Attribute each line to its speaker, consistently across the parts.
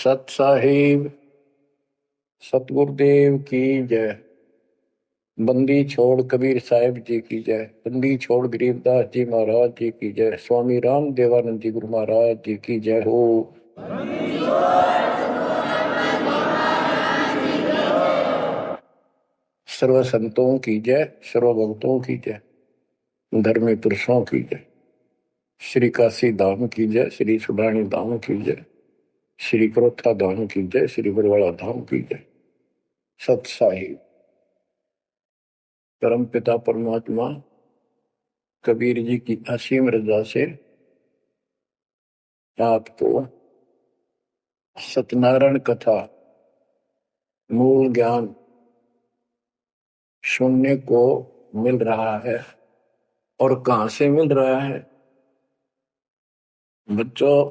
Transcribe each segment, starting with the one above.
Speaker 1: सत साहिब सतगुरुदेव की जय। बंदी छोड़ कबीर साहिब जी की जय। बंदी छोड़ गरीबदास जी महाराज जी की जय। स्वामी राम देवानंद जी गुरु महाराज जी की जय हो। सर्व संतों की जय, सर्व भक्तों की जय, धर्मी पुरुषों की जय। श्री काशी धाम की जय, श्री सुडानी धाम की जय, श्री क्रोथा धाम की जय, श्री बरवाड़ा धाम की जय। सत साहिब परम पिता परमात्मा कबीर जी की असीम रजा से आपको सत्यनारायण कथा मूल ज्ञान सुनने को मिल रहा है। और कहां से मिल रहा है बच्चों?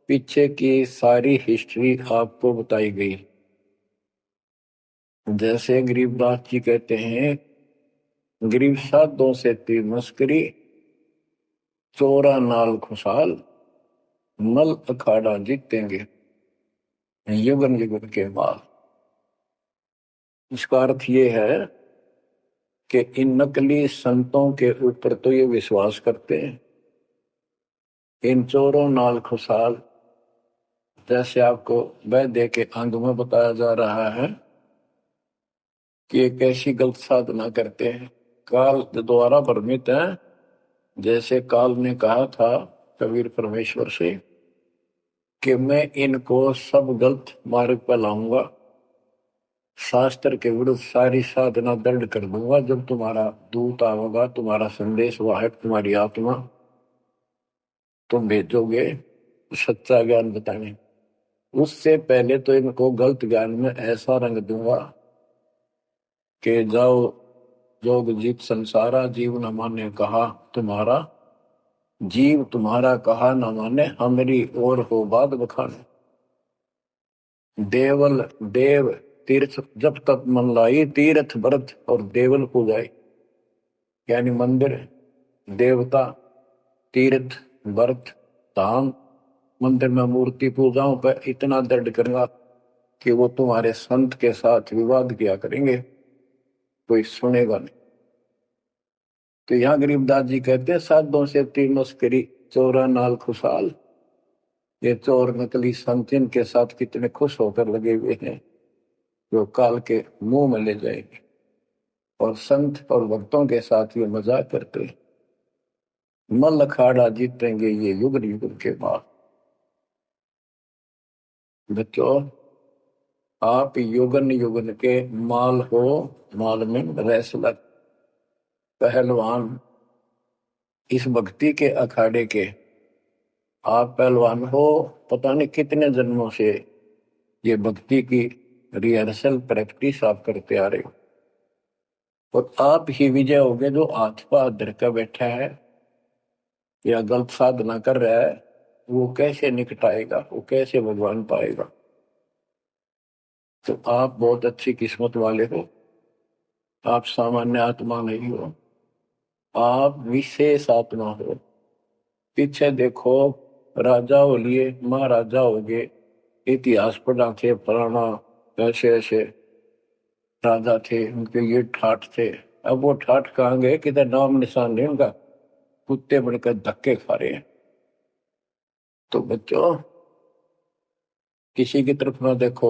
Speaker 1: पीछे की सारी हिस्ट्री आपको बताई गई। जैसे गरीबदास जी कहते हैं, गरीब साधों से तीर मस्करी, चोरा नाल खुशहाल, मल अखाड़ा जीतेंगे युगन युगन के माल। इसका अर्थ ये है कि इन नकली संतों के ऊपर तो ये विश्वास करते हैं, इन चोरों नाल खुशहाल, जैसे आपको वैद्य के अंग में बताया जा रहा है कि एक ऐसी गलत साधना करते हैं, काल द्वारा भ्रमित है। जैसे काल ने कहा था कबीर परमेश्वर से कि मैं इनको सब गलत मार्ग पर लाऊंगा, शास्त्र के विरुद्ध सारी साधना दंड कर दूंगा। जब तुम्हारा दूत आवेगा, तुम्हारा संदेश वाहक, तुम्हारी आत्मा, तुम भेजोगे सच्चा ज्ञान बताने, उससे पहले तो इनको गलत ज्ञान में ऐसा रंग दूंगा कि जाओ जोग जीत संसारा, जीव न माने कहा तुम्हारा, जीव तुम्हारा कहा न माने, हमारी ओर हो बात बखाने। देवल देव तीर्थ जब तक मन लाई, तीर्थ व्रत और देवल पूजाई। यानी मंदिर, देवता, तीर्थ, व्रत, धाम, मंदिर में मूर्ति पूजाओं पर इतना दृढ़ करूंगा कि वो तुम्हारे संत के साथ विवाद किया करेंगे, कोई सुनेगा नहीं। तो यहाँ गरीबदास जी कहते हैं, साधों से तीर मस्करी, चोरा नाल खुशहाल। ये चोर नकली संत इनके साथ कितने खुश होकर लगे हुए हैं, जो काल के मुंह में ले जाएंगे। और संत और भक्तों के साथ ये मजाक करते हैं। मल अखाड़ा जीतेंगे ये युग युग के बाद। बच्चों, आप युगन युगन के माल हो, माल में रेसलर, पहलवान, इस भक्ति के अखाड़े के आप पहलवान हो। पता नहीं कितने जन्मों से ये भक्ति की रिहर्सल प्रैक्टिस आप करते आ रहे हो, और आप ही विजय होगे जो हाथ पा धर कर बैठा है या गलत साधना कर रहा है, वो कैसे निकटाएगा, वो कैसे भगवान पाएगा। तो आप बहुत अच्छी किस्मत वाले हो, आप सामान्य आत्मा नहीं हो, आप विशेष आत्मा हो। पीछे देखो, राजा हो लिए, महाराजा हो गए, इतिहास पढ़ा थे, फलाना ऐसे ऐसे राजा थे, उनके ये ठाठ थे। अब वो ठाठ कहाँ गए, किधर नाम निशान नहीं उनका, कुत्ते बनकर धक्के खा रहे हैं। तो बच्चों, किसी की तरफ ना देखो।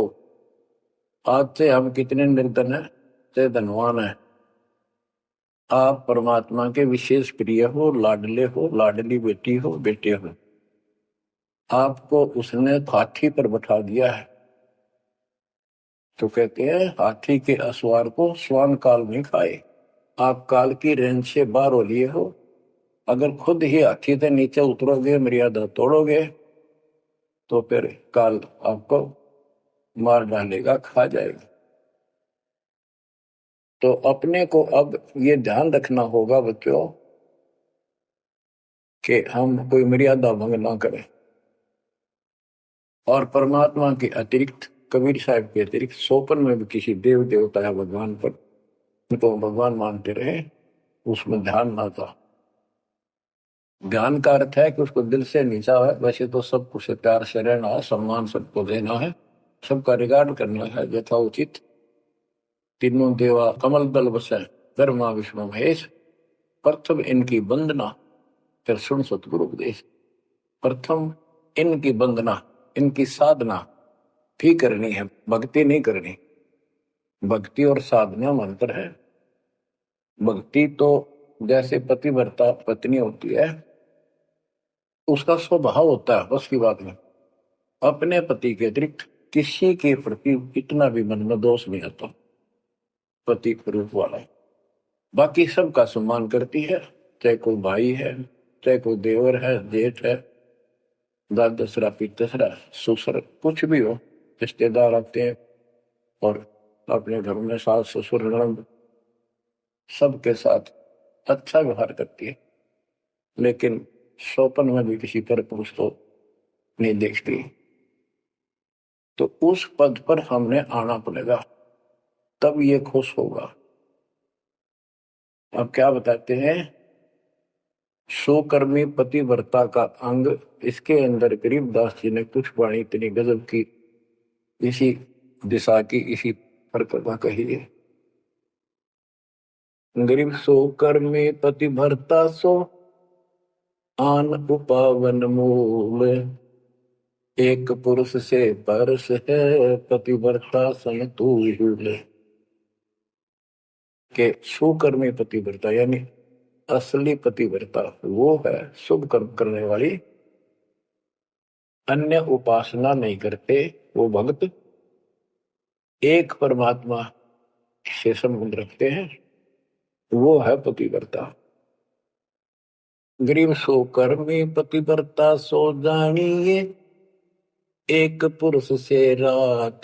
Speaker 1: आज से हम कितने निर्धन है, से धनवान है। आप परमात्मा के विशेष प्रिय हो, लाडले हो, लाडली बेटी हो, बेटे हो। आपको उसने हाथी पर बैठा दिया है। तो कहते हैं, हाथी के असवार को स्वान काल नहीं खाए। आप काल की रेंज से बाहर हो लिए हो। अगर खुद ही हाथी से नीचे उतरोगे, मर्यादा तोड़ोगे, तो फिर काल आपको मार डालेगा, खा जाएगा। तो अपने को अब ये ध्यान रखना होगा बच्चों कि हम कोई मर्यादा भंग ना करें। और परमात्मा के अतिरिक्त, कबीर साहब के अतिरिक्त सोपन में भी किसी देव देवता या भगवान पर उनको भगवान मानते रहे, उसमें ध्यान ना था। ध्यान का अर्थ है कि उसको दिल से नीचा है, वैसे तो सब कुछ प्यार से रहना है, सम्मान सबको देना है, सबका रिगार्ड करना है यथाउचित। तीनों देवा कमल दल बसे, धर्मा विष्णु महेश, प्रथम इनकी वंदना, फिर सुन सतगुरु उपदेश। प्रथम इनकी वंदना, इनकी साधना भी करनी है, भक्ति नहीं करनी। भक्ति और साधना मंत्र है। भक्ति तो जैसे पतिव्रता पत्नी होती है, उसका स्वभाव होता है बस की बात में, अपने पति के अतिरिक्त किसी के प्रति इतना भी मन में दोष नहीं आता, पति रूप वाला। बाकी सबका सम्मान करती है, चाहे कोई भाई है, चाहे कोई देवर है, जेठ है, दादसरा पितसरा ससुर कुछ भी हो, रिश्तेदार आते हैं और अपने घर में सास ससुर ननद सबके साथ अच्छा व्यवहार करती है, लेकिन सौपन में भी किसी पर पुरुष को नहीं देखती। तो उस पद पर हमने आना पड़ेगा, तब ये खुश होगा। अब क्या बताते हैं, सोकर्मी पतिव्रता का अंग, इसके अंदर गरीबदास जी ने कुछ वाणी इतनी गजब की इसी दिशा की, इसी प्रकृति कही है। गरीब सोकर्मी पतिव्रता सो आन उपावन मूल, एक पुरुष से परस है पतिव्रता समतूल। के सुकर्मी पतिव्रता यानी असली पतिव्रता वो है शुभ कर्म करने वाली, अन्य उपासना नहीं करते वो भक्त, एक परमात्मा से संबंध रखते हैं, वो है पतिव्रता। गरीब सो कर्मी पतिव्रता सो जानिए, एक पुरुष से रात,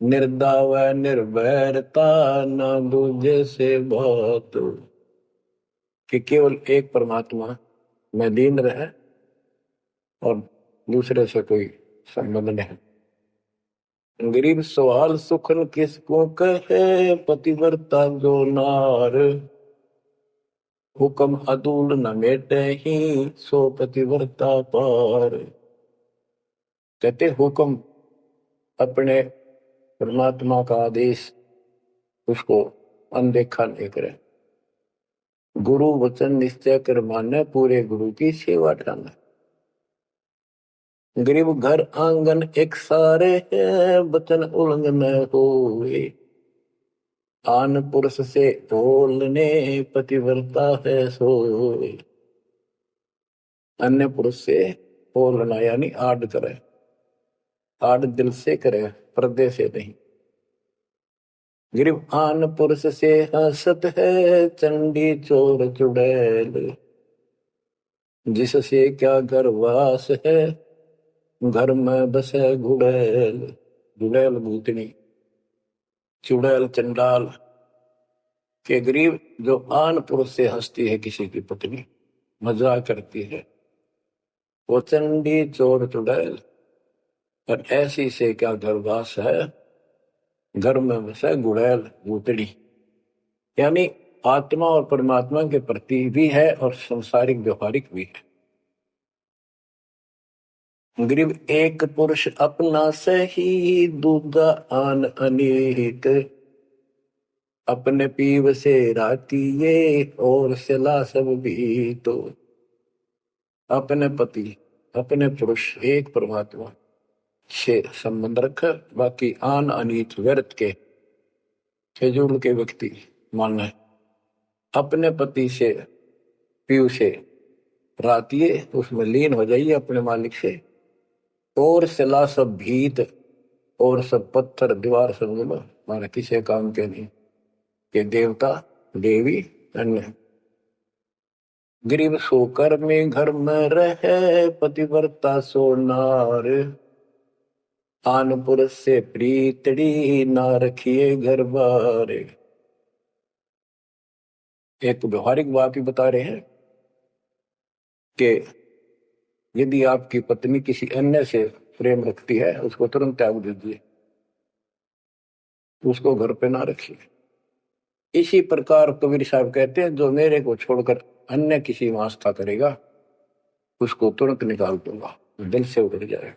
Speaker 1: निर्दाव निर्भरता न दूजे से बात। कि केवल एक परमात्मा में लीन रहे और दूसरे से कोई संबंध नहीं। गरीब सवाल सुखन किसको कहे, पतिव्रता जो नार, हुक्म अदूल न मेटे ही सो पतिव्रता पार। कहते हुक्म अपने परमात्मा का आदेश उसको अनदेखा नहीं करे, गुरु वचन निश्चय कर माने, पूरे गुरु की सेवा ठाने। गरीब घर आंगन एक सारे है, वचन उल्लंघन होए, आन पुरुष से बोलने पतिव्रता है सोए। अन्य पुरुष से बोलना यानी आड़ करे, आड़ दिल से करे, पर्दे से नहीं। गरीब आन पुरुष से हंसत है, चंडी चोर चुड़ैल, जिससे क्या घर वास है, घर में बसे घुड़ैल। घुड़ैल भूतनी, चुड़ैल चंडाल। के गरीब जो आन पुरुष से हंसती है, किसी की पत्नी मजाक करती है, वो चंडी चोर चुड़ैल, और ऐसी से क्या घरवास है, घर में बसे घुड़ैल भूतड़ी। यानी आत्मा और परमात्मा के प्रति भी है और संसारिक व्यवहारिक भी है। गरीब एक पुरुष अपना सही, दूजा आन अनेक, अपने पीव से राती ये और सिला सब भी। तो अपने पति अपने पुरुष एक परमात्मा से संबंध रखे, बाकी आन अनीत व्यर्थ के खेजूल के व्यक्ति माने अपने पति से पीव से रातिए, उसमें लीन हो जाइए अपने मालिक से, और सिला सब भीत, और सब पत्थर दीवार सब माने किसी काम के नहीं, के देवता देवी अन्य। गरीब सोकर में घर में रहे, पतिव्रता सो नार, आन पुरुष से प्रीतड़ी ना रखिए घर बार। एक व्यवहारिक बात भी बता रहे हैं कि यदि आपकी पत्नी किसी अन्य से प्रेम रखती है, उसको तुरंत त्याग दीजिए, उसको घर पे ना रखिए। इसी प्रकार कबीर साहब कहते हैं, जो मेरे को छोड़कर अन्य किसी में आस्था करेगा उसको तुरंत निकाल दूंगा, दिल से उतर जाएगा।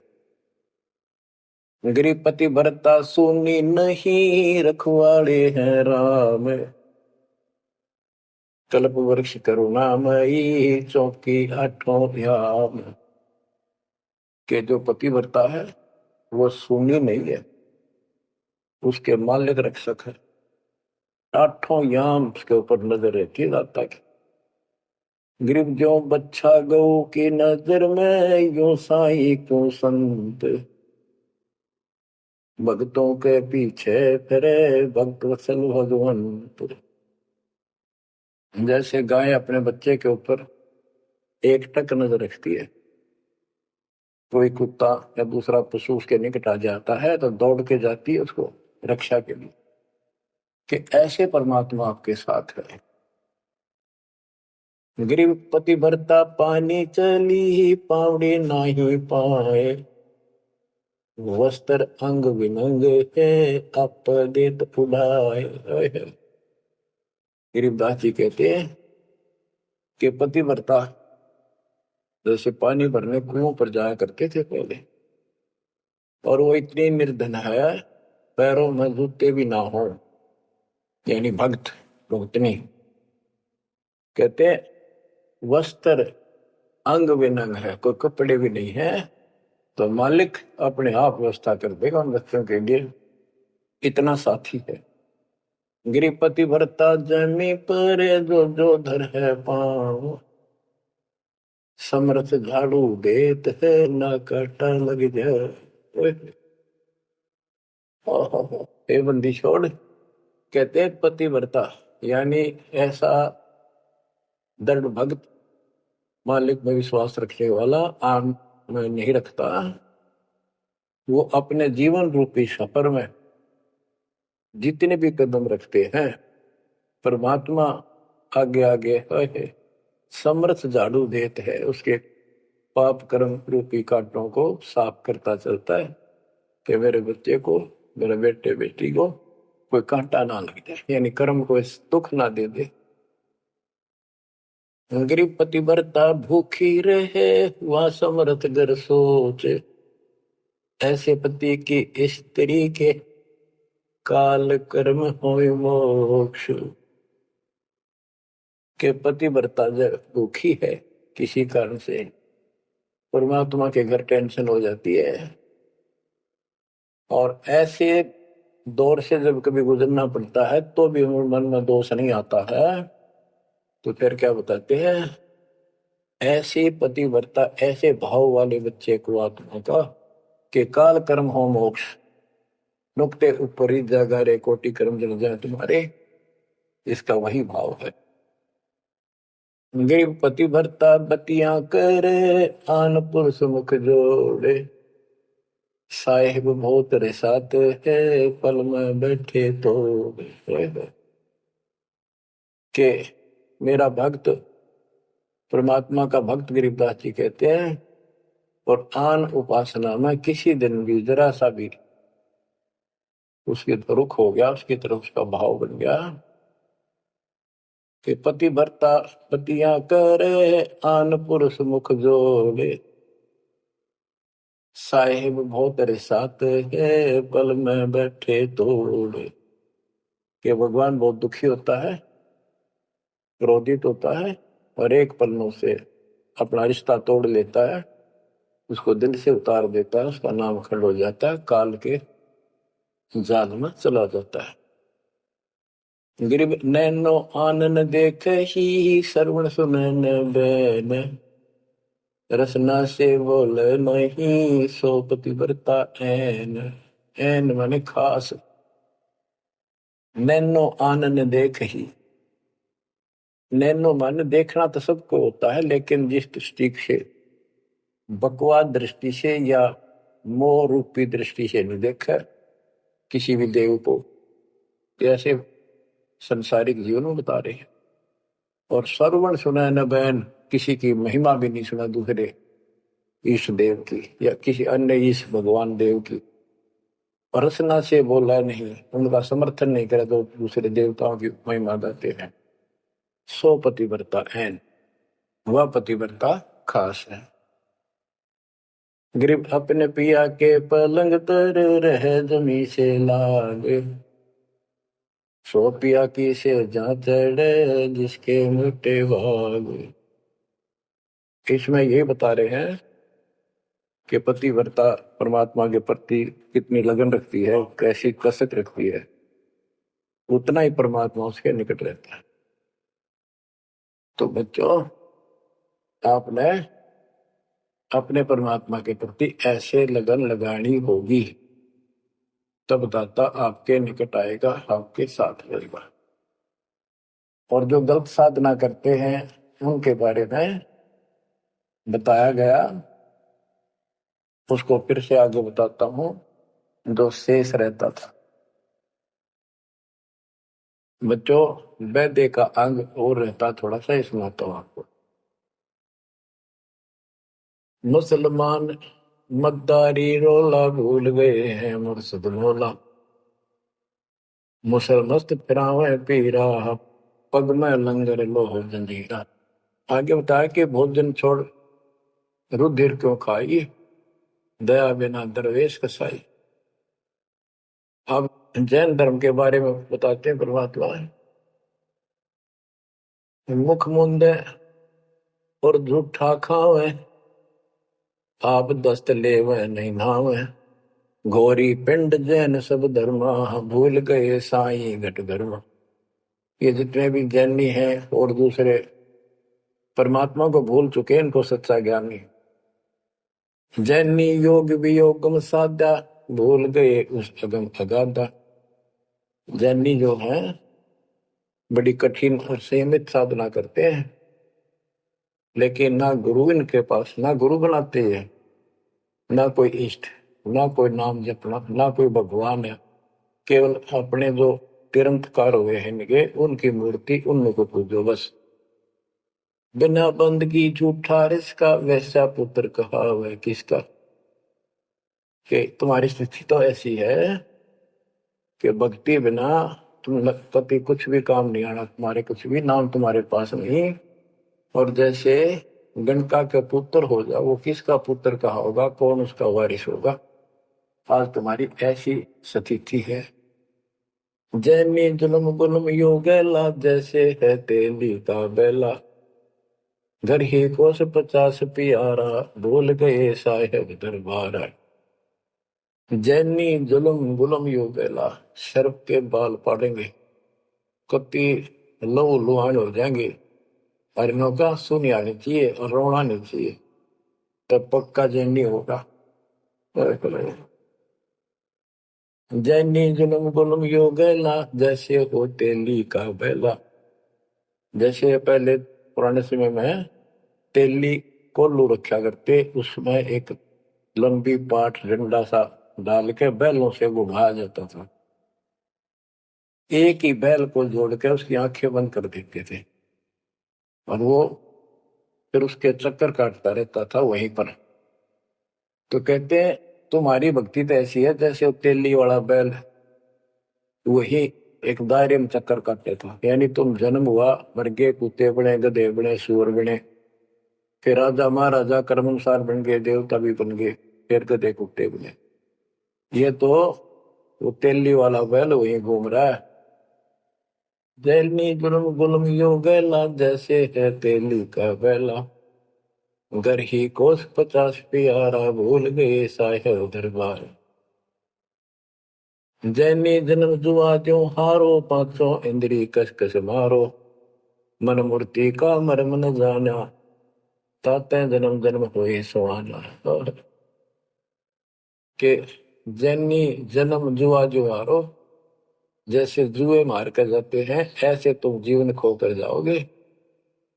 Speaker 1: गृहपति भरता सुनी नहीं, रखवाड़े हैं राम, कल्प वृक्ष करुणामयी, चौकी आठों याम। के जो पति भरता है वो सुनी नहीं है, उसके मालिक रक्षक है, आठों याम उसके ऊपर नजर रहती है दाता की। ग्रीव जो बच्चा गौ की नजर में, यो साई को संत, भक्तों के पीछे फिरे भक्त वत्सल भगवंत। जैसे गाय अपने बच्चे के ऊपर एक टक नजर रखती है, कोई कुत्ता या दूसरा पशु उसके निकट आ जाता है तो दौड़ के जाती है उसको रक्षा के लिए, कि ऐसे परमात्मा आपके साथ है। गृहपति भरता पानी चली, पावड़ी नाही पाए, वस्त्र अंग विनंग है, आप देत उड़ाए। गरीबदास जी कहते हैं कि पतिव्रता जैसे पानी भरने कुओं पर जाया करते थे पहले, और वो इतनी निर्धन है पैरों में जूते भी ना हो, यानी भक्त भक्तनी। कहते वस्त्र अंग विनंग है, कोई कपड़े भी नहीं है, तो मालिक अपने आप व्यवस्था कर देगा उन बच्चों के लिए, इतना साथी है। गृहपति भरता जमी पर जो जो धर है पाँव, समर्थ झाड़ू देत है ना काटा लग जाए। हे बंदी छोड़, कहते हैं पतिव्रता यानी ऐसा दृढ़ भक्त, मालिक में विश्वास रखने वाला, आम में नहीं रखता, वो अपने जीवन रूपी सफर में जितने भी कदम रखते हैं परमात्मा आगे आगे है, समर्थ झाड़ू देते है, उसके पाप कर्म रूपी कांटों को साफ करता चलता है कि मेरे बच्चे को, मेरे बेटे बेटी को कोई कांटा ना लग जाए, यानी कर्म को दुख ना दे दे। गृहपति भरता भूखी रहे, वह समर्थ घर सोच, ऐसे पति की स्त्री के काल कर्म होय मोक्ष। के पतिव्रता जब दुखी है किसी कारण से, परमात्मा के घर टेंशन हो जाती है, और ऐसे दौर से जब कभी गुजरना पड़ता है तो भी मन में दोष नहीं आता है, तो फिर क्या बताते हैं, ऐसे पतिव्रता ऐसे भाव वाले बच्चे को आत्मा का कि काल कर्म हो मोक्ष, नुक्ते ऊपर ही जागा रे कोटि कर्म जल जाए तुम्हारे, इसका वही भाव है। गरीब पति भरता बतियां करे, आन पुरुष मुख जोड़े, साहेब बहुत रिसात है, पल में बैठे तो के मेरा भक्त, परमात्मा का भक्त गरीबदास जी कहते हैं, और आन उपासना में किसी दिन भी जरा सा भी उसके रुख हो गया, उसकी तरफ उसका भाव बन गया कि पति भरता पतियां करे, आन पुरुष मुख जोड़े, साहेब बहुत रिसात है, पल में बैठे तोड़े। कि भगवान बहुत दुखी होता है, क्रोधित होता है, और एक पल में से अपना रिश्ता तोड़ लेता है, उसको दिल से उतार देता है, उसका नाम खंड हो जाता है, काल के जाल में चला जाता है। गरीब नैनो आनन देख ही, श्रवण सुनन बैन, रसना से बोल नहीं, सो पतिव्रता ऐन। ऐन माने खास, नैनो आनन देख ही, नैनो माने देखना तो सबको होता है, लेकिन जिस दृष्टि से बकवाद दृष्टि से या मोह रूपी दृष्टि से नहीं देखा किसी भी देव को, जैसे संसारिक जीवन में बता रहे हैं। और श्रवण सुना न बैन, किसी की महिमा भी नहीं सुना दूसरे ईश देव की या किसी अन्य ईश भगवान देव की, और रसना से बोला नहीं, उनका समर्थन नहीं करे तो दूसरे देवताओं की महिमा गाते हैं। सो पतिव्रता ऐन, वह पतिव्रता खास है। ग्रीब अपने पिया के पलंग तर रह जमी से लाग, सो पिया की से जा चढ़े जिसके मोटे भाग। इसमें ये बता रहे हैं कि पतिव्रता परमात्मा के प्रति कितनी लगन रखती है, कैसी कसक रखती है, उतना ही परमात्मा उसके निकट रहता है। तो बच्चों, आपने अपने परमात्मा के प्रति ऐसे लगन लगानी होगी, तब दाता आपके निकट आएगा, आपके साथ रहेगा। और जो गलत साधना करते हैं उनके बारे में बताया गया, उसको फिर से आगे बताता हूं। जो शेष रहता था बच्चों, वैद्य का अंग और रहता थोड़ा सा, इसमें तो आपको मुसलमान मद्दारी रोला भूल गए हैं मुर्शद मौला, मुसलमस्त फिरावे पीरा पग में लंगर लोह जंजीरा। आगे बताया कि भोजन छोड़ रुधिर क्यों खाई, दया बिना दरवेश कसाई। अब जैन धर्म के बारे में बताते हैं परमात्मा, मुख मुंदे और झूठा खावे, आप दस्त लेवे नहीं नावे, घोरी पिंड जैन सब धर्मा, भूल गए साई घट धर्मा। ये जितने भी जैनी हैं और दूसरे परमात्मा को भूल चुके, इनको सच्चा ज्ञान नहीं। जैनी योग वियोगम साधा, भूल गए उस अगम अगाधा। जैनी जो है बड़ी कठिन और सीमित साधना करते हैं, लेकिन ना गुरु इनके पास, ना गुरु बनाते हैं, ना कोई इष्ट, ना कोई नाम जपना, ना कोई भगवान है। केवल अपने जो तिरंतकार हुए हैं इनके, उनकी मूर्ति, उनमें को पूजो बस। बिना बंदगी झूठा रिसका, वैसा पुत्र कहा हुआ किसका। कि तुम्हारी स्थिति तो ऐसी है कि भक्ति बिना तुम कभी कुछ भी काम नहीं आना, तुम्हारे कुछ भी नाम तुम्हारे पास नहीं। और जैसे गणका का पुत्र हो जाओ, वो किसका पुत्र कहा होगा, कौन उसका वारिस होगा। आज तुम्हारी ऐसी स्थिति है। जैनी जुलम गुलम योगेला, जैसे है तेली का बेला, घर ही कोस 50 प्यारा, भूल गए साहेब दरबारा। जैनी जुलम गुलम योगेला, सर्प के बाल पाड़ेंगे, कति लहू लुहान हो जाएंगे, और इनका सुनी आनी चाहिए और रोना नहीं चाहिए, तब पक्का जैनी होगा। जैनी जुलम गुलम योगेला, जैसे हो तेली का बेला। जैसे पहले पुराने समय में तेली कोल्लू रखा करते, उसमें एक लंबी पाट डंडा सा डाल के बैलों से घुमाया जाता था। एक ही बैल को जोड़ के उसकी आंखें बंद कर देते थे, और वो फिर उसके चक्कर काटता रहता था वहीं पर। तो कहते हैं तुम्हारी भक्ति तो ऐसी है जैसे तेली वाला बैल वही एक दायरे में चक्कर काटते था। यानी तुम जन्म हुआ, मर गए, कुत्ते बने, गधे बने, सूअर बने, फिर राजा महाराजा कर्मानुसार बन गए, देवता भी बन गए, फिर गधे कुत्ते बने। ये तो वो तेली वाला बैल वही घूम रहा है। जैनी जुलम गुलम योगेला, जैसे है तेली का बैला, घर ही कोस 50 प्यारा, भूल गए साहेब दरबार। जैनी जन्म जुआ त्यों हारो, पांचों इंद्री कस कस मारो, मन मूर्ति का मर्म न जाना, ताते जन्म जन्म हुए सुहाना। के जैनी जन्म जुआ जुआरो, जैसे जुए मार कर जाते हैं ऐसे तुम जीवन खो कर जाओगे।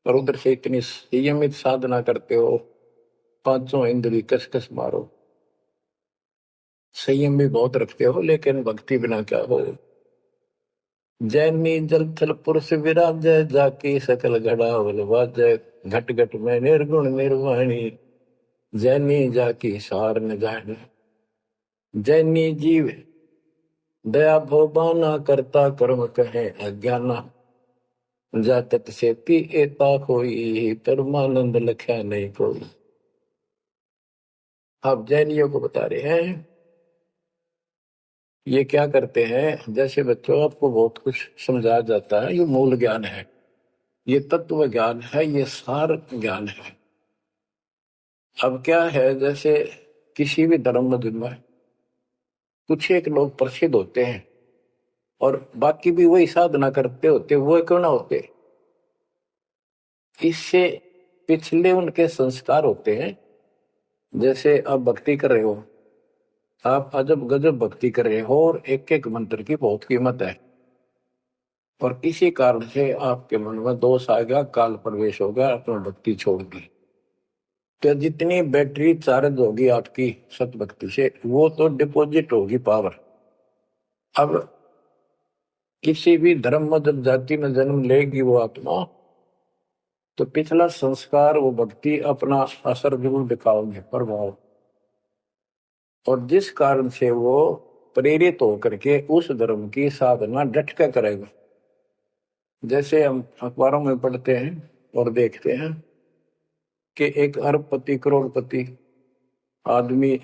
Speaker 1: और उधर से इतनी संयमित साधना करते हो, पांचों इंद्री कस कस मारो, संयम भी बहुत रखते हो, लेकिन भक्ति बिना क्या हो। जैनी जल थल पुरुष विराजय, जाकी सकल घड़ावल वाजय, घट घट में निर्गुण निर्वाणी, जैनी जाकी सार न जाने। जैनी जीव दया भोबाना, करता कर्म कहे अज्ञाना, जातत सेती एता कोई, परमानंद लख्या नहीं कोई। आप जैनियों को बता रहे हैं ये क्या करते हैं। जैसे बच्चों आपको बहुत कुछ समझाया जाता है, ये मूल ज्ञान है, ये तत्व ज्ञान है, ये सार ज्ञान है। अब क्या है, जैसे किसी भी धर्म में कुछ एक लोग प्रसिद्ध होते हैं और बाकी भी वही साधना करते होते, वो क्यों ना होते, इससे पिछले उनके संस्कार होते हैं। जैसे आप भक्ति कर रहे हो, आप अजब गजब भक्ति कर रहे हो और एक एक मंत्र की बहुत कीमत है, और किसी कारण से आपके मन में दोष आ गया, काल प्रवेश हो गया, आपने भक्ति छोड़ दी, तो जितनी बैटरी चार्ज होगी आपकी सत भक्ति से, वो तो डिपॉजिट होगी पावर। अब किसी भी धर्म मत जाति में जन्म लेगी वो आत्मा, तो पिछला संस्कार वो भक्ति अपना असर जरूर दिखाओगे, प्रभाव। और जिस कारण से वो प्रेरित होकर के उस धर्म की साधना डट कर करेगा। जैसे हम अखबारों में पढ़ते हैं और देखते हैं कि एक अरबपति करोड़पति आदमी,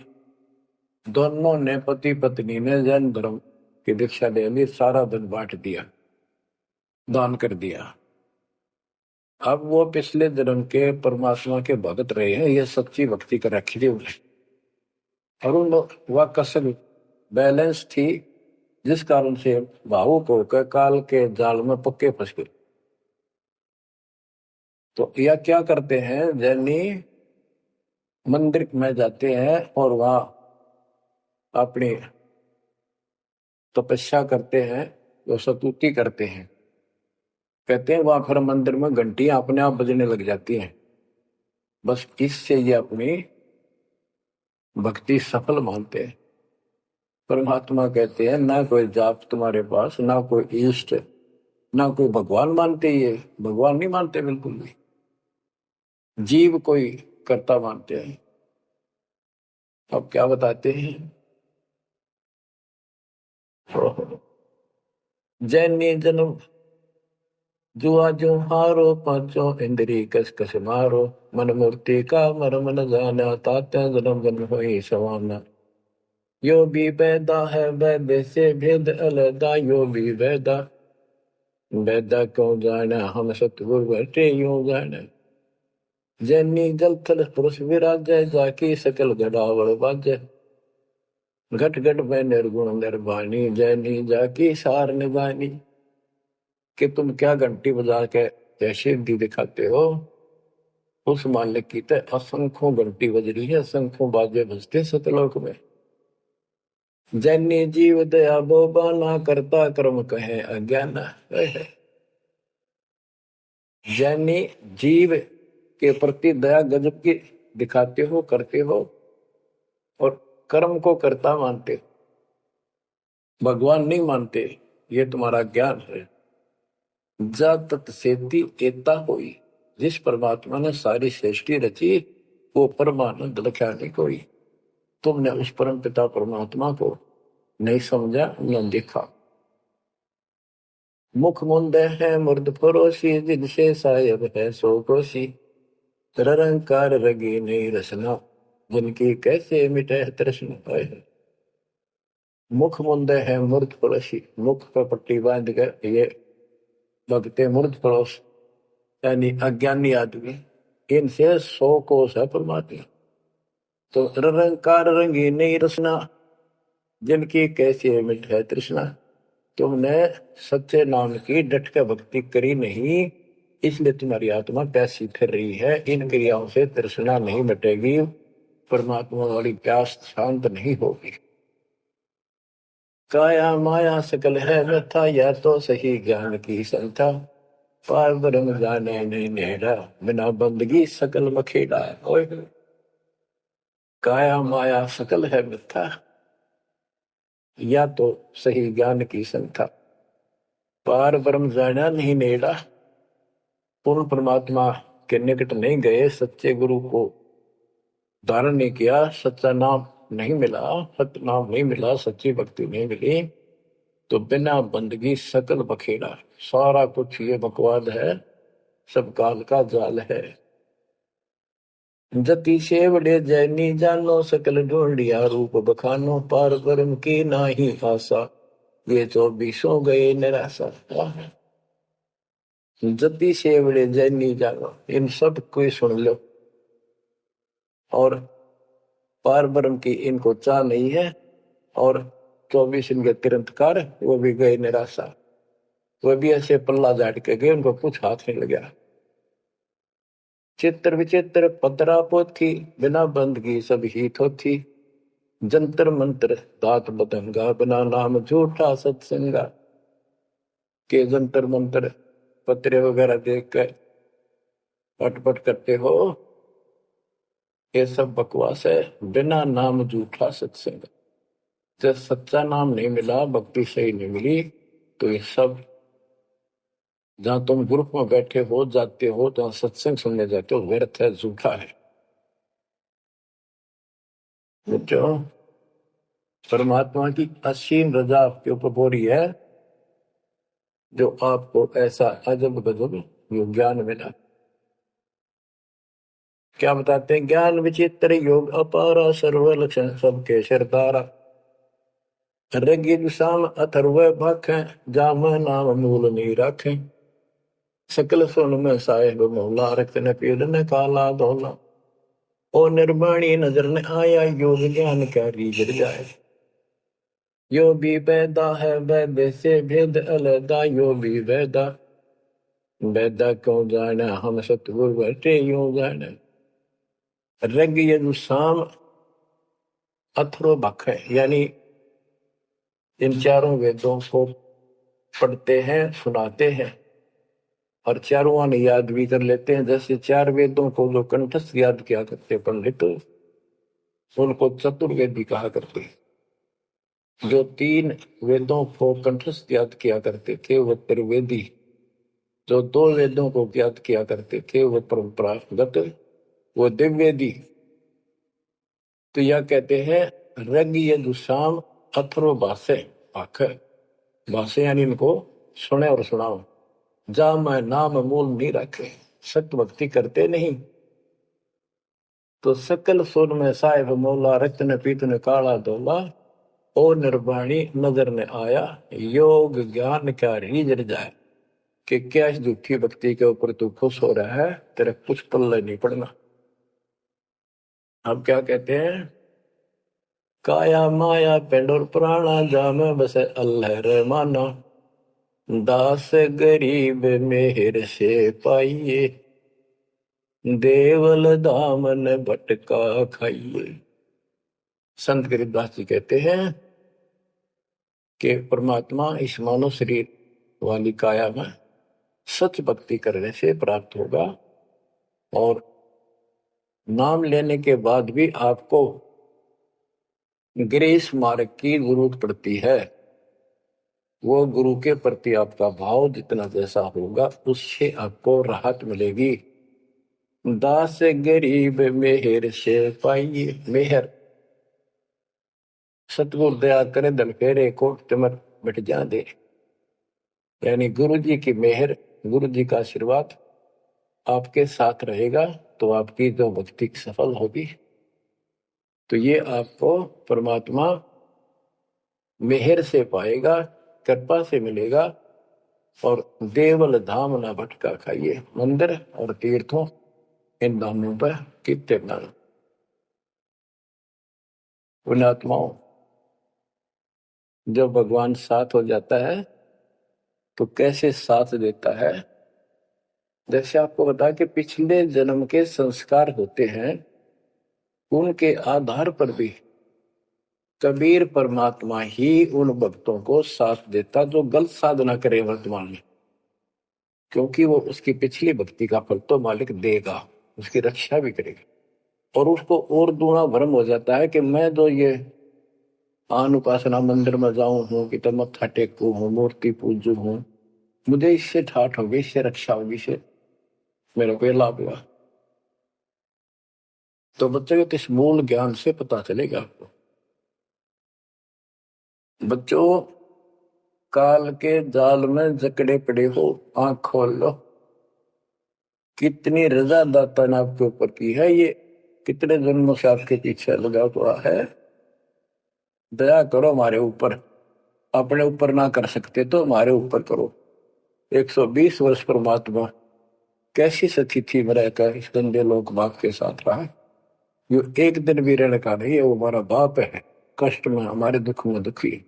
Speaker 1: दोनों ने पति पत्नी ने जैन धर्म की दीक्षा ले ली, सारा धन बांट दिया, दान कर दिया। अब वो पिछले जन्म के परमात्मा के भगत रहे हैं, ये सच्ची भक्ति कर रखी थी उन्हें, और उन वह कसर बैलेंस थी, जिस कारण से भावुक होकर काल के जाल में पक्के फंस गए। तो यह क्या करते हैं, जैनी मंदिर में जाते हैं और वहां अपनी तपस्या करते हैं, जो स्तुति करते हैं, कहते हैं वहां फिर मंदिर में घंटियां अपने आप बजने लग जाती हैं। बस इससे ये अपनी भक्ति सफल मानते हैं। परमात्मा कहते हैं ना कोई जाप तुम्हारे पास, ना कोई इष्ट, ना कोई भगवान मानते, ये भगवान नहीं मानते बिल्कुल भी, जीव कोई कर्ता मानते हैं। अब क्या बताते हैं, जैनी जन्म जुआ जो हारो, पांचों इंद्री कस कस मारो, मन मूर्ति का मरम न जाना, तात्या जन्म जन्म होई सवाना। यो भी वैदा है वैद से भेद अलगा, यो भी वैदा वैदा क्यों जाना, हम सतगुरु बैठे यूं जाना। जैनी जल थल पुरुष विराजय, जाकी सकल गड़ावड़ बाजय, घट घट में निर्गुण निर्वाणी, जैनी जाकी सार निभानी। कि तुम क्या घंटी बजा के कैसे दी दिखाते हो, उस मालिक की तो असंख्यों घंटी बज रही है, असंख्यों बाजे बजते सतलोक में। जैनी जीव दया बोबाना, करता कर्म कहे अज्ञान। जैनी जीव के प्रति दया गजब की दिखाते हो, करते हो, और कर्म को कर्ता मानते हो, भगवान नहीं मानते, ये तुम्हारा ज्ञान है। जा तत् सेती एता होई, जिस परमात्मा ने सारी सृष्टि रची, वो परमानंद लख्या नहीं कोई। तुमने उस परम पिता परमात्मा को नहीं समझा, न देखा। मुख मुंदे है मुर्द फरोशी, जिनसे सायब है सो कोशी, निरंकार रगी नहीं रसना, जिनकी कैसे मिटे तृष्णा पाए। मुख मुंदे है मूर्ध पड़ोसी, मुख पर पट्टी बांध कर ये भगते मूर्ध पड़ोस, यानी अज्ञानी आदमी, इनसे 100 कोस है परमात्मा। तो निरंकार रंगी नहीं रसना, जिनकी कैसे मिटे तृष्णा। तुमने सच्चे नाम की डट के भक्ति करी नहीं, इसलिए तुम्हारी आत्मा प्यासी फिर रही है। इन क्रियाओं से तृष्णा नहीं मिटेगी, परमात्मा वाली प्यास शांत नहीं होगी। काया माया सकल है व्यथा, या तो सही ज्ञान की संथा, पार ब्रह्म जाने नहीं नेड़ा, बिना बंदगी सकल मखेड़ा। काया माया सकल है मिथ्या, या तो सही ज्ञान की संथा, पार ब्रह्म जाना नहीं नेड़ा। पूर्ण परमात्मा के निकट नहीं गए, सच्चे गुरु को धारण नहीं किया, सच्चा नाम नहीं मिला, सत्य नाम नहीं मिला, सच्ची भक्ति नहीं मिली, तो बिना बंदगी सकल बखेड़ा, सारा कुछ ये बकवाद है, सब काल का जाल है। जति सेवड़े जैनी जानो, सकल ढूंढिया रूप बखानो, पार ब्रह्म की नाही आशा, ये 24 गए निराशा। जति सेवड़े जैनी जानो, इन सब को सुन लो, और पार ब्रह्म की इनको चाह नहीं है, और 24 इनके तीर्थकार वो भी गए निराशा। वो भी ऐसे पल्ला झाड़ के गए, उनको कुछ हाथ नहीं लगा। चित्र विचित्र पतरा पोथी, बिना बंद की सब ही थोथी, जंतर मंत्र दात बदंगा, बिना नाम झूठा सत्संगा। के जंतर मंत्र पत्रे वगैरह देख कर पटपट करते हो, ये सब बकवास है। बिना नाम झूठा सत्संग, जब सच्चा नाम नहीं मिला, भक्ति सही नहीं मिली, तो ये सब, जहां तुम ग्रुप में बैठे हो जाते हो, जहां सत्संग सुनने जाते हो, व्यर्थ है, झूठा है। जो परमात्मा की असीम रजा आपके ऊपर हो रही है, जो आपको ऐसा अजब गजब ज्ञान मिला। क्या बताते हैं? ज्ञान विचित्र योग अपारा, सर्व लक्षण सबके सरदारा, ऋग्वेद साम अथर्व भख, जाम नाम मूल नहीं रखे, सकल सुन में साहेब मौला, रक्त न पीड़ न काला धोला, ओ निर्वाणी नजर न आया, योग ज्ञान क्या रीझ जाए। यो भी वैदा है, वैद से भेद अलदा, यो भी वैदा, वैदा क्यों जाने, हम सतगुरु बैठे यूं जाने। ऋग यजु साम अथर्व भख है, यानी इन चारों वेदों को पढ़ते हैं, सुनाते हैं, और चारों आने याद भी कर लेते हैं। जैसे 4 वेदों को जो कंठस्थ याद किया करते पंडित, उनको चतुर्वेदी कहा करते। जो 3 वेदों को कंठस्थ याद किया करते थे वो त्रिवेदी, जो 2 वेदों को याद किया करते थे वो परंपरागत, वो दिव्यवेदी। तो यह कहते हैं ऋग यजु साम अथर्व भाषे, भाषे यानी इनको सुने और सुनाओ। जा मैं नाम मूल नहीं रखे, सत्य भक्ति करते नहीं, तो सकल सुर में साहिब मौला, रत्न पीतन काला धोला, ओ निर्वाणी नजर ने आया, योग ज्ञान क्या रीझ जाए। कि क्या इस झूठी भक्ति के ऊपर तू खुश हो रहा है, तेरे कुछ पल्ले नहीं पड़ना। अब क्या कहते हैं? काया माया पेंड और प्राणा, जाम बस अल्लाह रहमाना, दास गरीब मेहर से पाइए, देवल दामन भटका खाइए। संत गरीबदास जी कहते हैं कि परमात्मा इस मानव शरीर वाली काया में सच भक्ति करने से प्राप्त होगा, और नाम लेने के बाद भी आपको ग्रेस मार्ग की जरूरत पड़ती है। वो गुरु के प्रति आपका भाव जितना जैसा होगा, उससे आपको राहत मिलेगी। दास गरीब मेहर से पाइए, मेहर सतगुरु दया करे, दल फेरे को तिमर मिट जा दे, यानी गुरु जी की मेहर, गुरु जी का आशीर्वाद आपके साथ रहेगा, तो आपकी जो भक्ति सफल होगी। तो ये आपको परमात्मा मेहर से पाएगा, कृपा से मिलेगा। और देवल धाम ना भटका खाइए, मंदिर और तीर्थों इन धामों पर कितने नाम। पुण्यात्माओं, जब भगवान साथ हो जाता है तो कैसे साथ देता है? जैसे आपको बता कि पिछले जन्म के संस्कार होते हैं, उनके आधार पर भी कबीर परमात्मा ही उन भक्तों को साथ देता जो गलत साधना करे वर्तमान में, क्योंकि वो उसकी पिछली भक्ति का फल तो मालिक देगा, उसकी रक्षा भी करेगा। और उसको और दूना भ्रम हो जाता है कि मैं तो ये आन उपासना मंदिर में जाऊं हूं, कि तो मत्था टेकू हूं, मूर्ति पूजू हूं, मुझे इससे ठाठ होगी, इससे रक्षा होगी, इससे मेरे को लाभ हुआ। तो बच्चों को इस मूल ज्ञान से पता चलेगा आपको। बच्चों, काल के जाल में जकड़े पड़े हो, आंख खोल लो। कितनी रजा दाता ने आपके ऊपर की है, ये कितने जन्मों से आपके पीछे लगा हुआ है। दया करो हमारे ऊपर, अपने ऊपर ना कर सकते तो हमारे ऊपर करो। 120 वर्ष परमात्मा कैसी स्थिति में रहकर इस गंदे लोक बाप के साथ रहा। यो एक दिन भी रहने का नहीं है, वो हमारा बाप है, कष्ट में हमारे दुख में दुखी।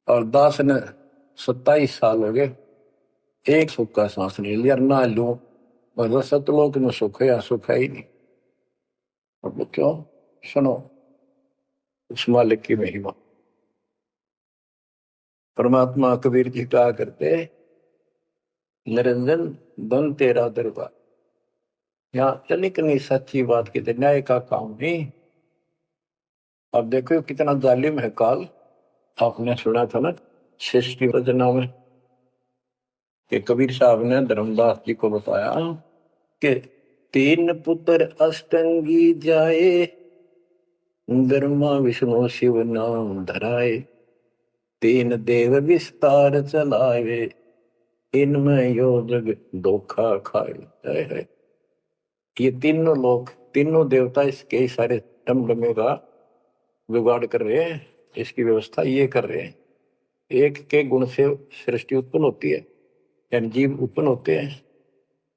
Speaker 1: और दास ने 27 साल हो गए, एक सुख का सांस नहीं लिया, ना लू। मतलब सतलोक में सुख है या सुख है ही नहीं। अब क्यों? सुनो उस मालिक की महिमा। परमात्मा कबीर जी कहा करते, निरंजन धन तेरा दरबार। यहाँ तनिक नहीं सच्ची बात की न्याय का काम नहीं। अब देखो कितना जालिम है काल। आपने सुना था ना सृष्टि रचना में कि कबीर साहब ने धर्मदास जी को बताया कि 3 पुत्र अष्टंगी जाए, ब्रह्मा विष्णु शिव नाम धराए, 3 देव विस्तार चलावे, इनमें यो जग धोखा खाए है। ये तीनों लोग, तीनों देवता इसके सारे डमडमे का जुगाड़ कर रहे हैं, इसकी व्यवस्था ये कर रहे हैं। एक के गुण से सृष्टि उत्पन्न होती है, यानी जीव उत्पन्न होते हैं।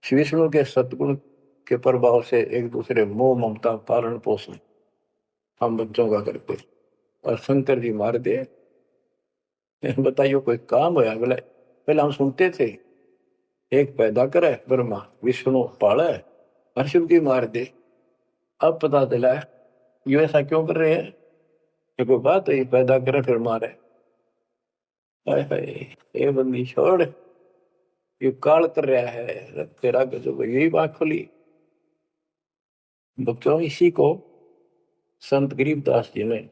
Speaker 1: विष्णु के सतगुण के प्रभाव से एक दूसरे मोह ममता पालन पोषण हम बच्चों का करते। और शंकर जी मार दे, बताइयो कोई काम होया? बोले पहले हम सुनते थे एक पैदा करे ब्रह्मा, विष्णु पाले और शिव जी मार दे। अब पता चला ये ऐसा क्यों कर रहे हैं? ये कोई बात है? पैदा करे फिर मारे? हाय हाय, ये बंदी छोड़, ये काल कर रहा है तेरा गजब। यही बात खुली बच्चों। इसी को संत गरीबदास जी ने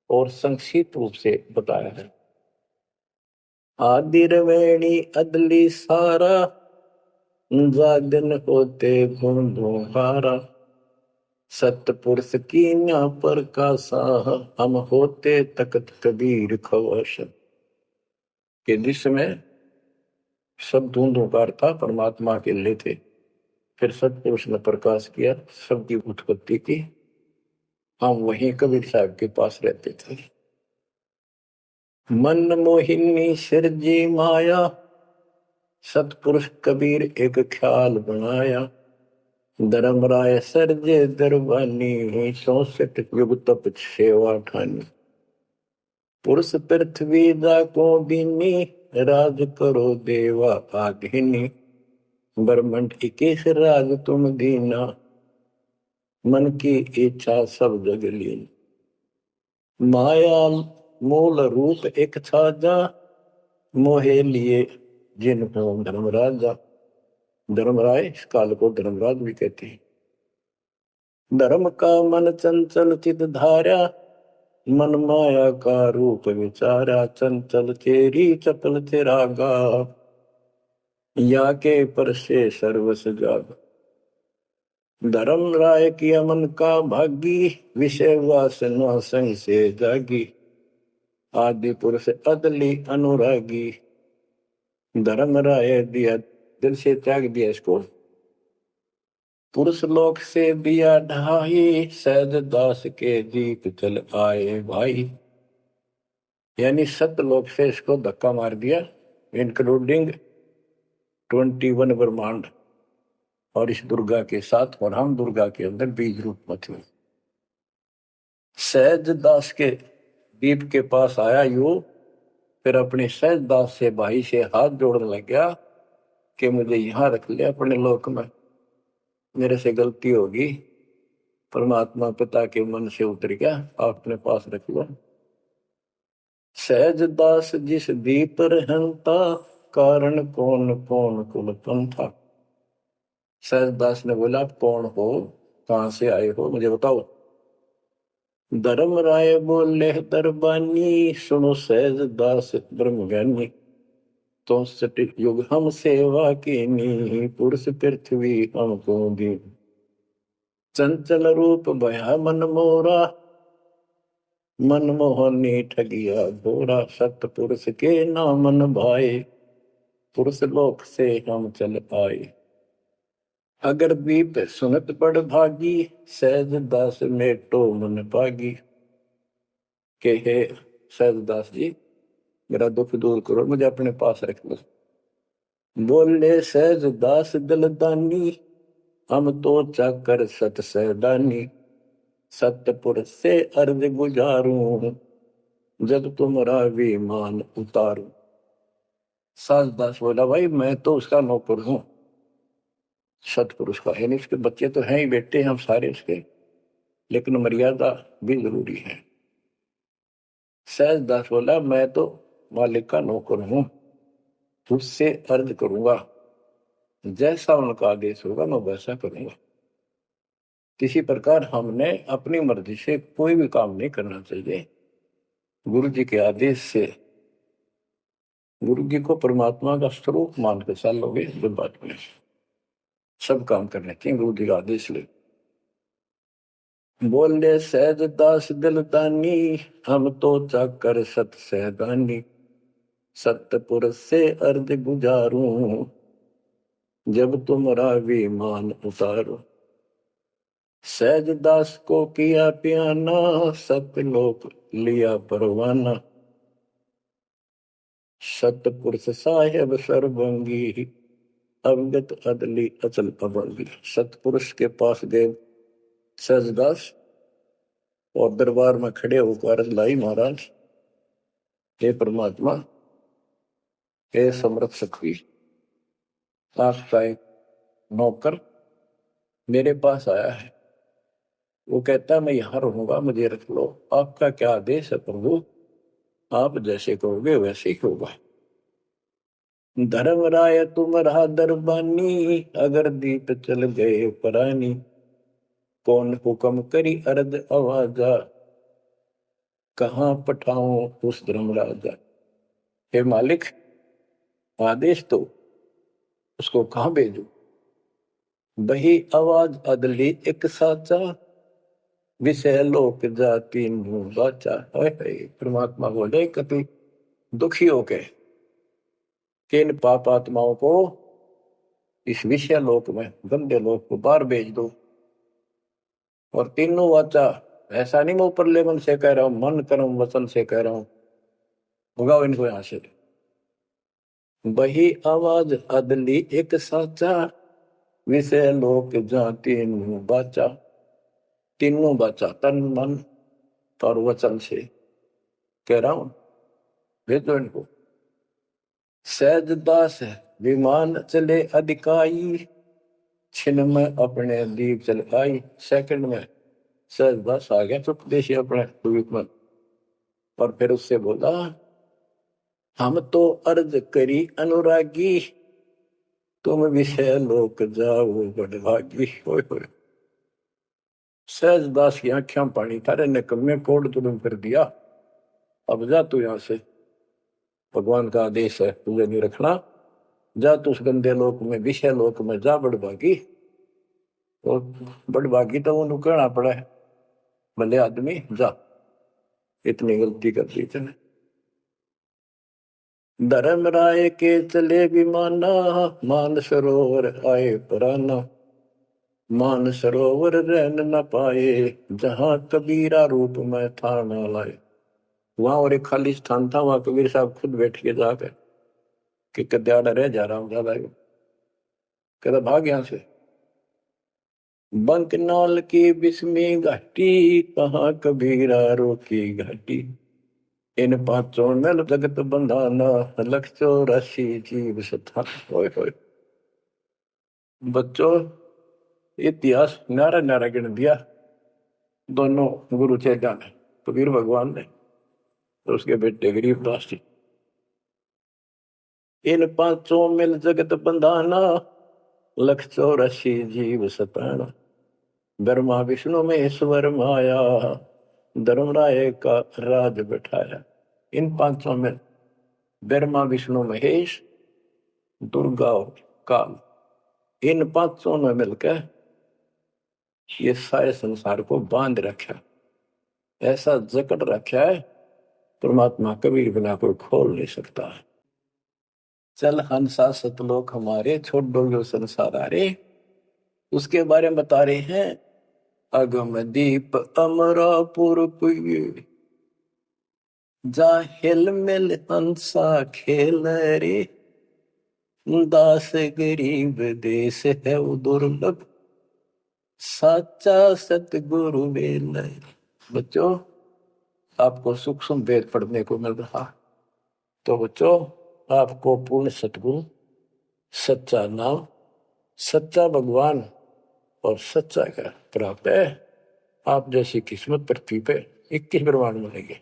Speaker 1: और संक्षिप्त रूप से बताया है। आदि रवेणी अदली सारा, जागन होते भूंहारा, सतपुरुष की न्या पर का साह, हम होते तकत कबीर खवश। के जिसमें सब धूंधुकार था, परमात्मा के लिए थे। फिर सतपुरुष ने प्रकाश किया, सबकी उत्पत्ति की। हम वहीं कबीर साहब के पास रहते थे। मन मोहिनी सिरजी माया, सतपुरुष कबीर एक ख्याल बनाया, धर्मराय सरजे दरबानी, 64 युग तप सेवा ठानी, पुरुष पृथ्वी दा को बीनी, राज करो देवा आघिनी, ब्रह्मंड 21 राज तुम दीना, मन की इच्छा सब जग लीन, माया मूल रूप एक साजा, मोहे लिए जिन हो धर्मराजा। धर्मराय इस काल को धर्मराज भी कहते हैं। धर्म का मन चंचल चित धारा, मन माया का रूप विचारा, चंचल तेरी चपल तेरा गा, या के पर से सर्वस जाग। धर्म राय की अमन का भागी, विषय वासना संग से जागी, आदि पुरुष अदली अनुरागी, धर्म राय दिया दिल से त्याग दिया इसको। पुरुष लोक से दिया ढाई, सहज दास के दीप चल आए भाई। यानी सतलोक से इसको धक्का मार दिया, इंक्लूडिंग 21 ब्रह्मांड और इस दुर्गा के साथ, और हम दुर्गा के अंदर बीज रूप में थे। सहज दास के दीप के पास आया यू, फिर अपने सहज दास से भाई से हाथ जोड़ने लग गया कि मुझे यहां रख लिया अपने लोक में, मेरे से गलती होगी। परमात्मा पिता के मन से उतर गया, अपने पास रख लो। सहज दास जिस दीप रहता, कारण कौन कौन कुल पंथा। सहज दास ने बोला आप कौन हो, कहां से आए हो, मुझे बताओ। धर्म राय बोले दरबानी, सुनो सहज दास ब्रह्म ज्ञानी, तो सटिक युग हम सेवा की नी, पुरुष पृथ्वी हमको दी, चंचल रूप भया मन मोरा, मनमोहनी ठगिया घोरा, सतपुरुष के नाम न भाए, पुरुष लोक से हम चल आए। अगर दीप सुनत बड़ भागी, सहज दास मेटो मन पागी। के हे सहज दास जी, मेरा दुख दूर करो, मुझे अपने पास रख लो। बोले सहज दास दलदानी, हम तो चाकर सत सहदानी। सतपुरुष से अर्ज गुजारूं, जब तुमरा विमान उतारूं। सहज दास बोला, भाई मैं तो उसका नौकर हूं, सतपुरुष का। यानी उसके बच्चे तो हैं ही, बेटे हम सारे उसके, लेकिन मर्यादा भी जरूरी है। सहज दास बोला, मैं तो मालिक का नौकर हूं, उससे अर्ज करूंगा, जैसा उनका आदेश होगा मैं वैसा करूंगा। किसी प्रकार हमने अपनी मर्जी से कोई भी काम नहीं करना चाहिए। गुरु जी के आदेश से, गुरु जी को परमात्मा का स्वरूप मान के चलोगे जो बात में सब काम करने चाहिए, गुरु जी का आदेश ले। बोले सहज दास दिलदानी, हम तो चाकर सत सहदानी। सतपुरुष से अर्ज गुजारूं, जब तुमरा विमान उतारो। सहज दास को किया प्याना, सतलोक लिया परवाना। सतपुरुष साहेब सर्वंगी, अवगत अदली अचल अभंगी। सतपुरुष के पास गए सहजदास और दरबार में खड़े होकर लाई, महाराज हे परमात्मा, हे समर्थ शक्ति, आपका एक नौकर मेरे पास आया है। वो कहता है मैं यहां रहूंगा, मुझे रख लो। आपका क्या आदेश है प्रभु, आप जैसे कहोगे वैसे ही होगा। धर्मराय तुम रहा दरबानी, अगर दीप चल गए परानी। कौन हुक्म करी अर्द आवाजा, कहाँ पठाऊं उस धर्मराजा। हे मालिक, आदेश तो उसको कहाँ भेजू। बही आवाज अदली एक साचा, विषय लोक जाति बाचा। परमात्मा बोले कभी दुखी होके कि इन पाप आत्माओं को इस विषय लोक में, गंदे लोक को बाहर भेज दो। और तीनों वाचा, ऐसा नहीं मैं ऊपर लेवल से कह रहा हूं, मन कर्म वचन से कह रहा हूं, भगाओ इनको यहां से। वही आवाज अदली एक साचा, विषय लोक जाति बाचा। तीनों बाचा, तन मन और वचन से कह रहा हूं, भेजो इनको। सहज दास विमान चले अधिकाई, छिन में अपने दीप चल आई। सेकंड में सहज दास आ गया चुपदेशी अपने द्वीप में, और फिर उससे बोला, हम तो अर्ज करी अनुरागी, तुम विषय लोक जाओ बड़भागी। सहज दास की आंखें पानी, थारे निकम्मे कोड तुम कर दिया, अब जा तू यहां से, भगवान का आदेश है तुझे नहीं रखना, जा तू उस गंदे लोक में, विषय लोक में जा बड़भागी। तो बड़भागी तो वो कहना पड़ा है, भले आदमी जा, इतनी गलती कर दी तूने। धर्म राय के चले विमाना, मान सरोवर आए पराना। मान सरोवर रहन न पाए, जहां कबीरा रूप में था न लाए। वहां और एक खाली स्थान था, वहां कबीर साहब खुद बैठ के जाकर कि कद्याड़ा रह जा रहा हूं ज्यादा, कहता भाग यहां से। बंकनाल की बिस्मी घाटी, कहाँ कबीरा रोकी घाटी। इन पांचों नल जगत बंधाना, लख 84 जीव सथा। बच्चों, इतिहास नारा नारा गिन दिया दोनों गुरु चेला ने, कबीर भगवान ने और उसके बेटे गरीबदास जी। इन पांचों मिल जगत बंधाना, लख 84 जीव सताना। ब्रह्मा विष्णु महेश्वर माया, धर्मराय का राज बैठाया। इन पांचों में ब्रह्मा विष्णु महेश, दुर्गा और काल, इन पांचों ने मिलकर ये सारे संसार को बांध रखा। ऐसा जकड़ रखा है, परमात्मा कभी बिना कोई खोल नहीं सकता। चल हंसा सतलोक हमारे, छोड़ डोलो संसार आरे, उसके बारे में बता रहे हैं। अगम दीप अमरापुर पुए, जा हिल मिल हंसा खेल रे, दास गरीब देश है वो दुर्लभ, साचा सतगुरु वेल। बच्चों, आपको सूक्ष्म वेद पढ़ने को मिल रहा, तो बच्चों आपको पूर्ण सतगुरु, सच्चा नाम, सच्चा भगवान और सच्चा क्या प्राप्त है। आप जैसी किस्मत पृथ्वी पे 21 ब्रह्मांड मिलेंगे।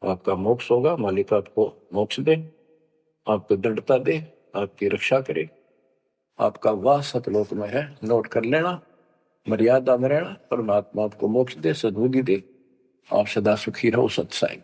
Speaker 1: आपका मोक्ष होगा, मालिक आपको मोक्ष दे, आपको दृढ़ता दे, आपकी रक्षा करे। आपका वास सतलोक में है, नोट कर लेना, मर्यादा में रहना, परमात्मा आपको मोक्ष दे, सद्बुद्धि दे, आप सदा सुखी रहो। सत्साई।